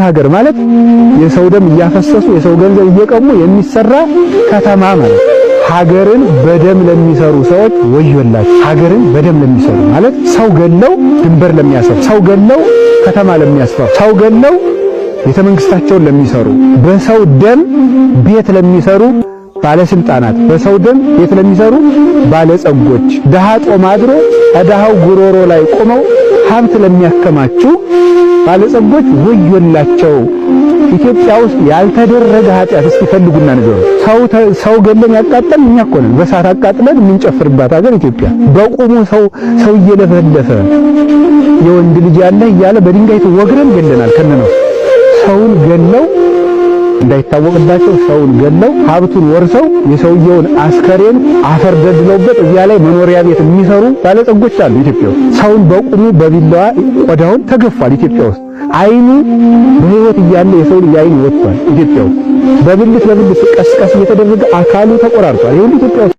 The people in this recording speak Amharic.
ሀገር ማለት የሰው ደም እያፈሰሱ የሰው ገንዘብ እየቀሙ የሚሰራ ከተማ ማለት። ሀገርን በደም ለሚሰሩ ሰዎች ወዮላቸው። ሀገርን በደም ለሚሰሩ ማለት ሰው ገለው ድንበር ለሚያሰሩ፣ ሰው ገለው ከተማ ለሚያስፋፉ፣ ሰው ገለው ቤተ መንግስታቸውን ለሚሰሩ፣ በሰው ደም ቤት ለሚሰሩ ባለስልጣናት፣ በሰው ደም ቤት ለሚሰሩ ባለጸጎች፣ ደሃ ጦም አድሮ ከደሃው ጉሮሮ ላይ ቆመው ሀብት ለሚያከማቹ ባለጸጎች ወዮላቸው። ኢትዮጵያ ውስጥ ያልተደረገ ኃጢአት እስኪ ፈልጉና ንገሩ። ሰው ገለን ያቃጠል እኛ እኮ ነን። በሳት አቃጥለን የምንጨፍርባት ሀገር ኢትዮጵያ። በቁሙ ሰው እየለፈለፈ የወንድ ልጅ ያለ እያለ በድንጋይ ተወግረን ገለናል። ከነነው ሰውን ገለው እንዳይታወቅባቸው ሰውን ገለው ሀብቱን ወርሰው የሰውየውን አስከሬን አፈር ደድለውበት እዚያ ላይ መኖሪያ ቤት የሚሰሩ ባለጸጎች አሉ ኢትዮጵያ ውስጥ። ሰውን በቁሙ በቢላዋ ቆዳውን ተገፏል ኢትዮጵያ ውስጥ። አይኑ በህይወት እያለ የሰው ልጅ አይኑ ወጥቷል ኢትዮጵያ ውስጥ። በብልት ቀስቀስ እየተደረገ አካሉ ተቆራርጧል። ይሄ ኢትዮጵያ ውስጥ